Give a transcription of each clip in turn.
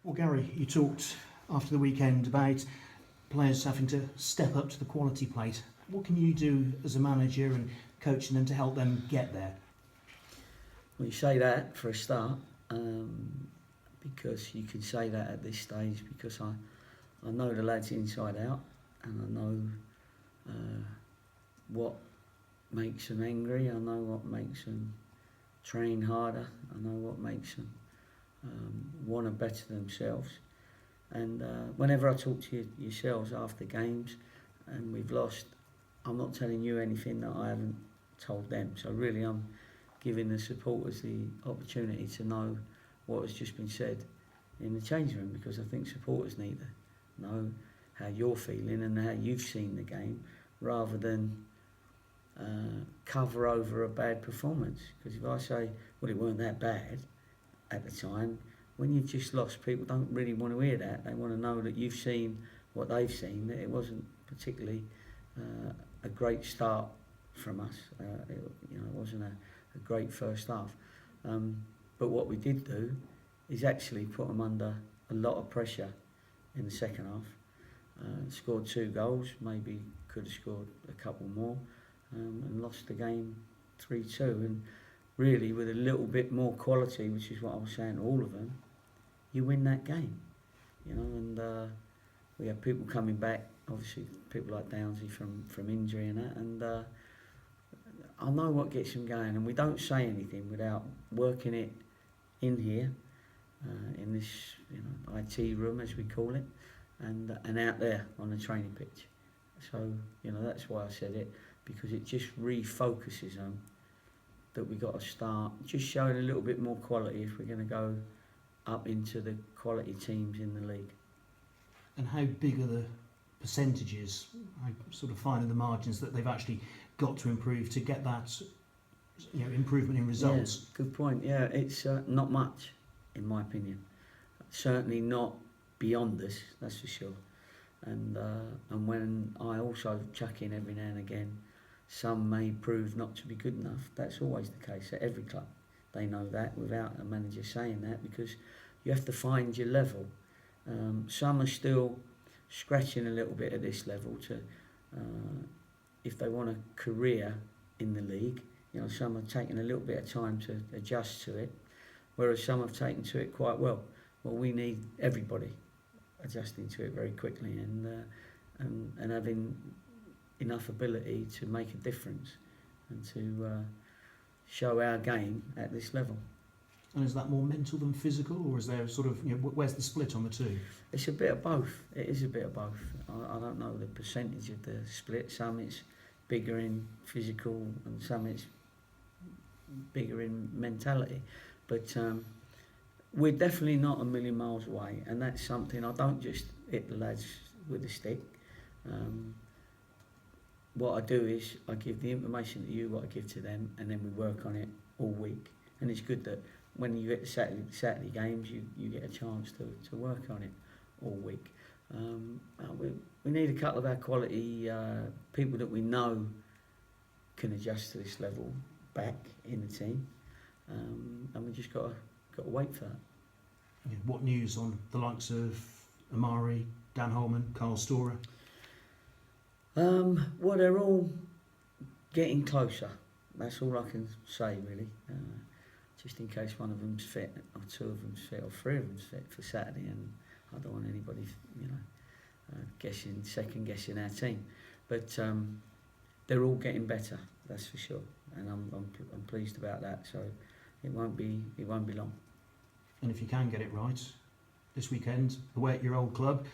Well, Gary, you talked after the weekend about players having to step up to the quality plate. What can you do as a manager and coaching them to help them get there? Well, you say that for a start, because you can say that at this stage because I know the lads inside out, and I know what makes them angry. I know what makes them train harder. I know what makes them want to better themselves. And whenever I talk to yourselves after games and we've lost, I'm not telling you anything that I haven't told them. So really I'm giving the supporters the opportunity to know what has just been said in the changing room, because I think supporters need to know how you're feeling and how you've seen the game, rather than cover over a bad performance. Because if I say, well, it weren't that bad at the time, when you've just lost, people don't really want to hear that. They want to know that you've seen what they've seen, that it wasn't particularly a great start from us. It wasn't a great first half. But what we did do is actually put them under a lot of pressure in the second half. Scored 2 goals, maybe could have scored a couple more, and lost the game 3-2. And really, with a little bit more quality, which is what I was saying to all of them, you win that game. And we have people coming back, obviously people like Downsy from injury and that, and I know what gets them going, and we don't say anything without working it in here, in this IT room as we call it, and out there on the training pitch. So that's why I said it, because it just refocuses them that we got to start just showing a little bit more quality if we're going to go up into the quality teams in the league. And how big are the percentages, sort of finding the margins that they've actually got to improve to get that improvement in results? Yeah, good point. Yeah, it's not much, in my opinion. Certainly not beyond us, that's for sure. And when I also chuck in every now and again, some may prove not to be good enough. That's always the case at every club. They know that without a manager saying that, because you have to find your level. Some are still scratching a little bit at this level to, if they want a career in the league. Some are taking a little bit of time to adjust to it, whereas some have taken to it quite well. Well, we need everybody adjusting to it very quickly and having enough ability to make a difference and to show our game at this level. And is that more mental than physical, or is there sort of, where's the split on the two? It's a bit of both. It is a bit of both. I don't know the percentage of the split. Some it's bigger in physical and some it's bigger in mentality. But we're definitely not a million miles away, and that's something I don't just hit the lads with a stick. What I do is I give the information to you, what I give to them, and then we work on it all week. And it's good that when you get the Saturday games, you get a chance to work on it all week. We need a couple of our quality people that we know can adjust to this level back in the team, and we just got to wait for that. Yeah, what news on the likes of Amari, Dan Holman, Carl Storer? Well, they're all getting closer. That's all I can say, really. Just in case one of them's fit, or 2 of them's fit, or 3 of them's fit for Saturday, and I don't want anybody, second guessing our team. But they're all getting better, that's for sure, and I'm pleased about that. So it won't be long. And if you can get it right, this weekend, away at your old club,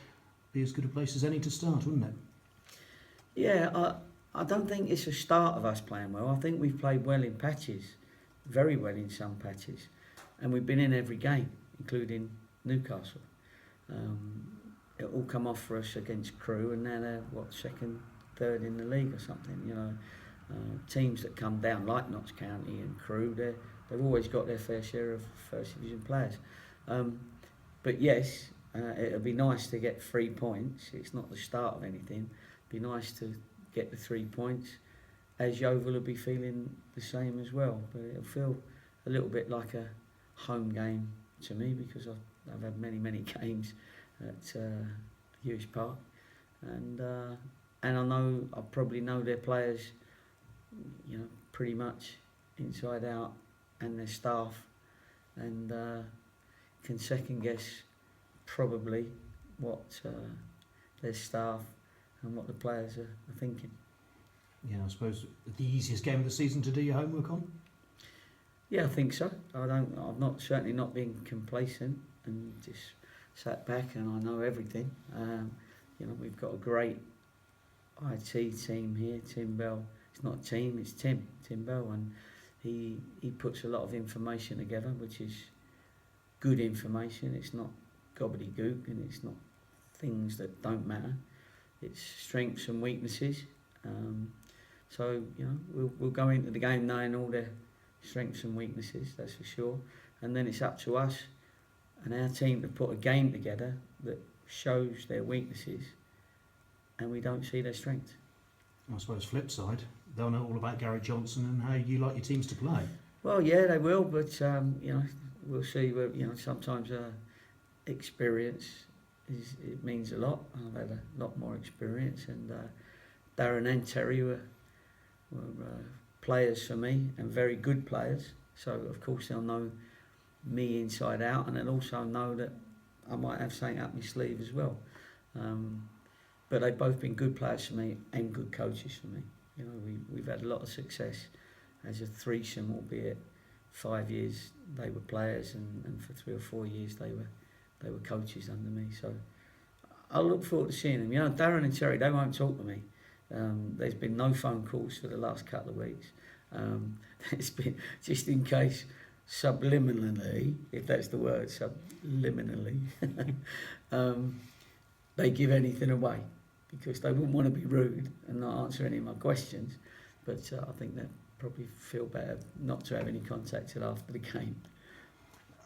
be as good a place as any to start, wouldn't it? Yeah, I don't think it's a start of us playing well. I think we've played well in patches, very well in some patches, and we've been in every game, including Newcastle. It all come off for us against Crewe, and now they're second, third in the league or something. Teams that come down like Notts County and Crewe, they've always got their fair share of first division players. But yes, it'll be nice to get 3 points. It's not the start of anything. It'd be nice to get the 3 points, as Yeovil will be feeling the same as well. But it'll feel a little bit like a home game to me, because I've had many games at Hughes Park, and I probably know their players, pretty much inside out, and their staff, and can second guess probably what their staff and what the players are thinking. Yeah, I suppose the easiest game of the season to do your homework on? Yeah, I think so. I've certainly not been complacent and just sat back and I know everything. We've got a great IT team here, Tim Bell. It's not a team, it's Tim Bell, and he puts a lot of information together, which is good information. It's not gobbledygook, and it's not things that don't matter. It's strengths and weaknesses. We'll go into the game knowing all their strengths and weaknesses, that's for sure. And then it's up to us and our team to put a game together that shows their weaknesses and we don't see their strengths. I suppose flip side, they'll know all about Gary Johnson and how you like your teams to play. Well, yeah, they will, but we'll see. Where sometimes experience it means a lot. I've had a lot more experience, and Darren and Terry were players for me and very good players. So of course they'll know me inside out, and they'll also know that I might have something up my sleeve as well. But they've both been good players for me and good coaches for me. We've had a lot of success as a threesome, albeit 5 years they were players, and for 3 or 4 years they were coaches under me. So I look forward to seeing them. Darren and Terry, they won't talk to me. There's been no phone calls for the last couple of weeks. It's been just in case, subliminally, if that's the word, subliminally, they give anything away, because they wouldn't want to be rude and not answer any of my questions. But I think they probably feel better not to have any contact till after the game.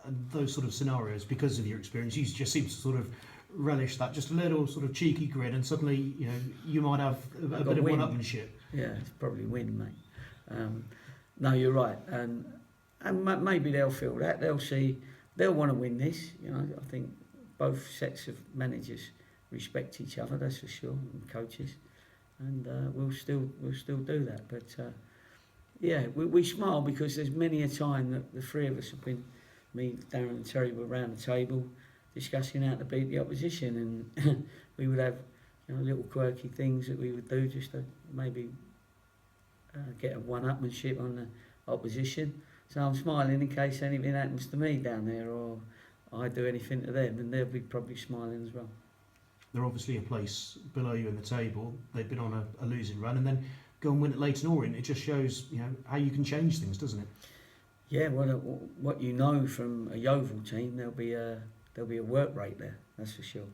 And those sort of scenarios, because of your experience, you just seem to sort of relish that, just a little sort of cheeky grin, and suddenly you might have a bit of one-upmanship. Yeah, it's probably win, mate. No, you're right, and maybe they'll feel that. They'll want to win this. I think both sets of managers respect each other, that's for sure, and coaches, and we'll still do that. But we smile because there's many a time that the three of us have been, me, Darren and Terry, were around the table discussing how to beat the opposition, and we would have little quirky things that we would do just to maybe get a one-upmanship on the opposition. So I'm smiling in case anything happens to me down there, or I do anything to them, and they'll be probably smiling as well. They're obviously a place below you in the table. They've been on a losing run, and then go and win at Leyton Orient. It just shows how you can change things, doesn't it? Yeah, well, what you know from a Yeovil team, there'll be a work rate there, that's for sure,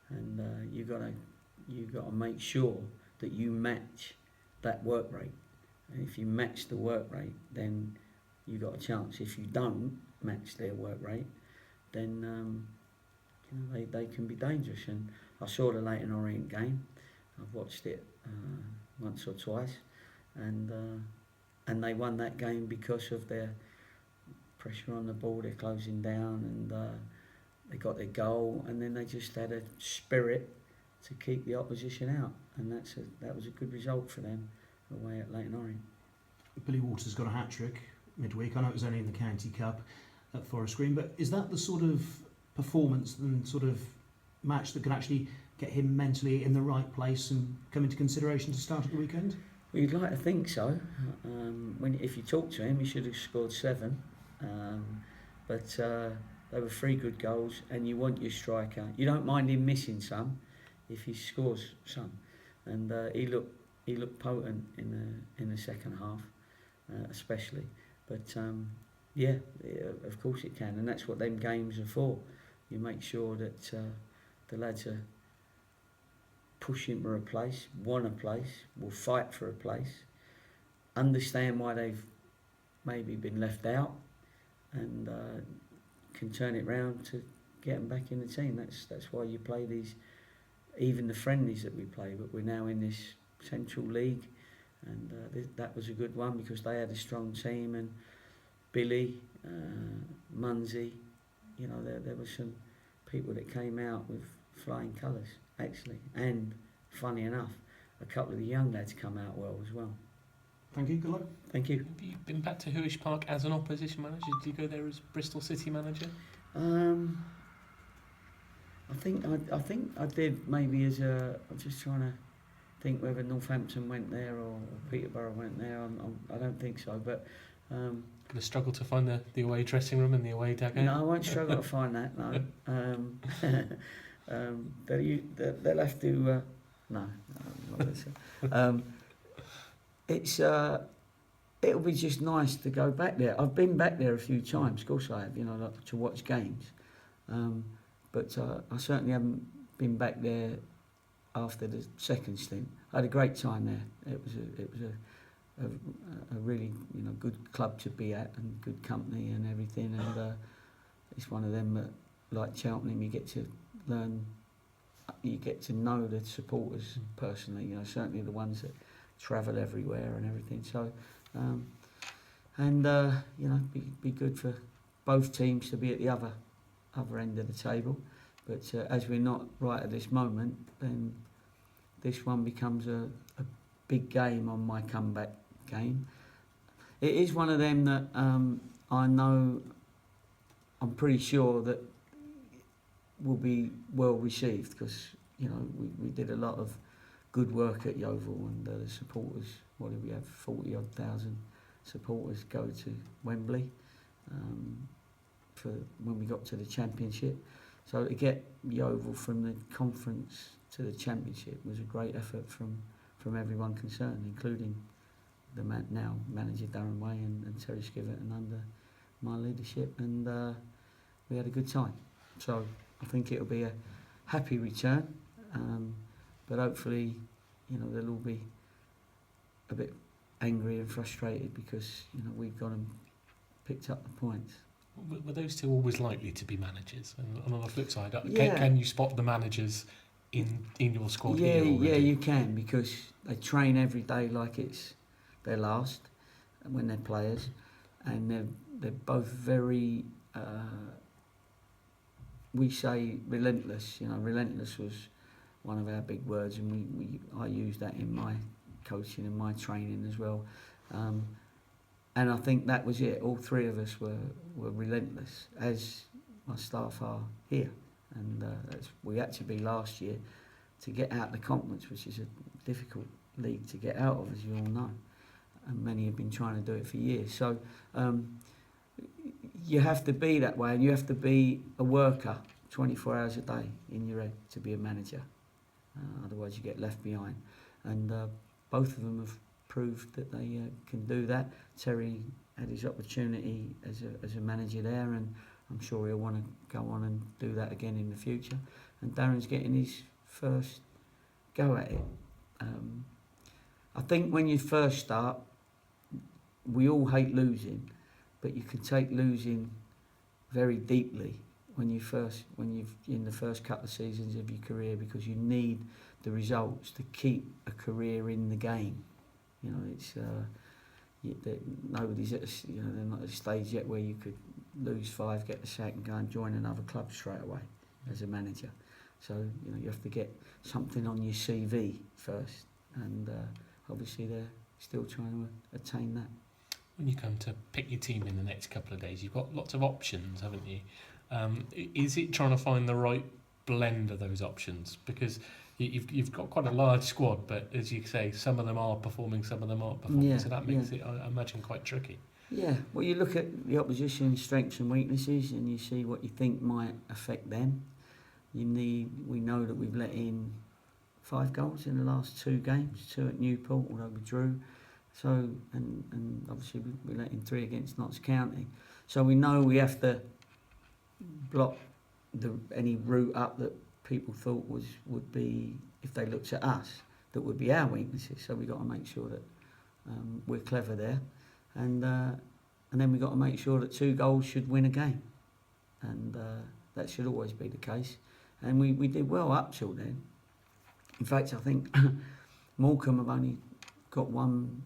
and you got to make sure that you match that work rate. And if you match the work rate, then you got a chance. If you don't match their work rate, then they can be dangerous. And I saw the Leyton Orient game. I've watched it once or twice, and they won that game because of their pressure on the ball. They're closing down, and they got their goal, and then they just had a spirit to keep the opposition out, and that was a good result for them away at Leyton Orient. Billy Waters got a hat-trick midweek. I know it was only in the County Cup at Forest Green, but is that the sort of performance and sort of match that can actually get him mentally in the right place and come into consideration to start at the weekend? Well, you'd like to think so. If you talk to him, he should have scored 7. But they were 3 good goals, and you want your striker. You don't mind him missing some if he scores some. And he looked potent in the second half, especially. But of course it can, and that's what them games are for. You make sure that the lads are pushing for a place, want a place, will fight for a place, understand why they've maybe been left out, and can turn it round to get them back in the team. That's why you play these, even the friendlies that we play. But we're now in this Central League, and that was a good one because they had a strong team, and Billy, Munsey, there was people that came out with flying colours, actually. And, funny enough, a couple of the young lads come out well as well. Thank you. Good luck. Thank you. Have you been back to Huish Park as an opposition manager? Did you go there as Bristol City manager? I think I did, maybe as a. I'm just trying to think whether Northampton went there or Peterborough went there. I don't think so, but. Going to struggle to find the away dressing room and the away dugout? No, I won't struggle to find that. No, they'll have to. No, it's it'll be just nice to go back there. I've been back there a few times, of course I have, like, to watch games, but I certainly haven't been back there after the second stint. I had a great time there. It was a really good club to be at, and good company and everything, and it's one of them that, like Cheltenham, you get to learn, you get to know the supporters personally, certainly the ones that travel everywhere and everything, so be good for both teams to be at the other end of the table, but as we're not right at this moment, then this one becomes a big game on my comeback game. It is one of them that I know, I'm pretty sure that will be well received, because we did a lot of good work at Yeovil, and the supporters, what did we have, 40 odd thousand supporters go to Wembley for when we got to the Championship. So to get Yeovil from the conference to the Championship was a great effort from everyone concerned, including the now manager Darren Way and Terry Skivett, and under my leadership, and we had a good time. So I think it'll be a happy return, but hopefully they'll all be a bit angry and frustrated because we've gone and picked up the points. Were those two always likely to be managers? And on the flip side, Yeah. can you spot the managers in your squad Yeah, here already? yeah, you can, because they train every day like it's their last when they're players, and they're both very, we say relentless. Relentless was one of our big words, and I use that in my coaching and my training as well. And I think that was it. All three of us were relentless, as my staff are here. And we had to be last year to get out the conference, which is a difficult league to get out of, as you all know. And many have been trying to do it for years. So you have to be that way, and you have to be a worker 24 hours a day in your head to be a manager. Otherwise you get left behind. And both of them have proved that they can do that. Terry had his opportunity as a manager there, and I'm sure he'll want to go on and do that again in the future. And Darren's getting his first go at it. I think when you first start, we all hate losing, but you can take losing very deeply when you've in the first couple of seasons of your career, because you need the results to keep a career in the game. It's nobody's they're not at a stage yet where you could lose 5, get the sack, and go and join another club straight away as a manager. So you have to get something on your CV first, and obviously they're still trying to attain that. When you come to pick your team in the next couple of days, you've got lots of options, haven't you? Is it trying to find the right blend of those options? Because you've got quite a large squad, but as you say, some of them are performing, some of them aren't performing. Yeah, so that makes it, I imagine, quite tricky. Yeah, well, you look at the opposition's strengths and weaknesses, and you see what you think might affect them. We know that we've let in 5 goals in the last 2 games, 2 at Newport, although we drew. So, and obviously we let in 3 against Notts County. So we know we have to block any route up that people thought would be, if they looked at us, that would be our weaknesses. So we've got to make sure that we're clever there, and then we've got to make sure that 2 goals should win a game, and that should always be the case. And we did well up till then. In fact, I think Morecambe have only got 1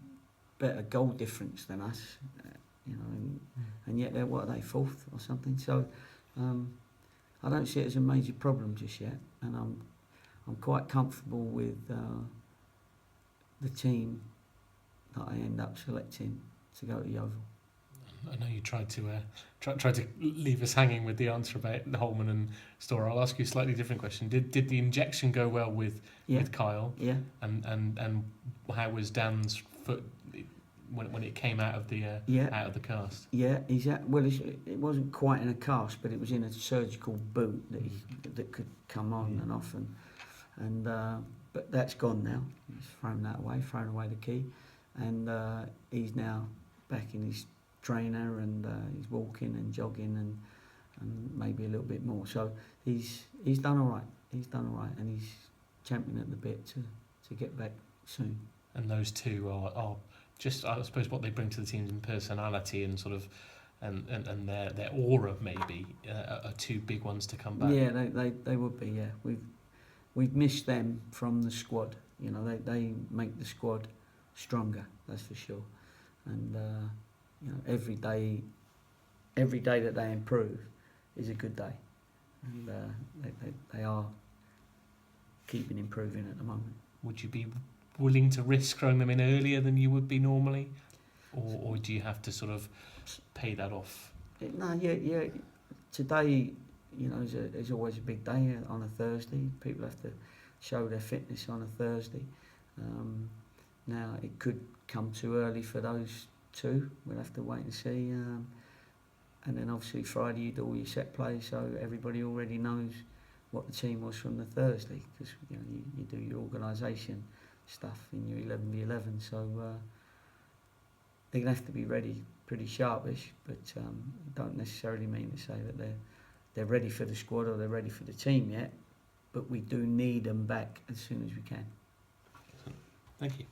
better goal difference than us, and yet they're 4th or something. So I don't see it as a major problem just yet, and I'm quite comfortable with the team that I end up selecting to go to Yeovil. I know you tried to try to leave us hanging with the answer about Holman and Storr. I'll ask you a slightly different question. Did the injection go well with Kyle? Yeah. And how was Dan's foot when it came out of the out of the cast? Yeah, it wasn't quite in a cast, but it was in a surgical boot that could come on and off, and but that's gone now. He's thrown away the key, and he's now back in his trainer, and he's walking and jogging and maybe a little bit more. So he's done all right. And he's champing at the bit to get back soon. And those two are just, I suppose, what they bring to the team in personality and sort of and their aura maybe are two big ones to come back. Yeah, they would be. Yeah, we've missed them from the squad. You know, they make the squad stronger. That's for sure. And you know, every day that they improve is a good day, and they are keeping improving at the moment. Would you be willing to risk throwing them in earlier than you would be normally, or do you have to sort of pay that off? Yeah. Today, you know, is always a big day on a Thursday. People have to show their fitness on a Thursday. Now it could come too early for those two. We'll have to wait and see. And then obviously Friday you do all your set plays, so everybody already knows what the team was from the Thursday, because you know you do your organisation stuff in your 11v11. So they're gonna have to be ready pretty sharpish, but it don't necessarily mean to say that they're ready for the squad or they're ready for the team yet. But we do need them back as soon as we can. Thank you.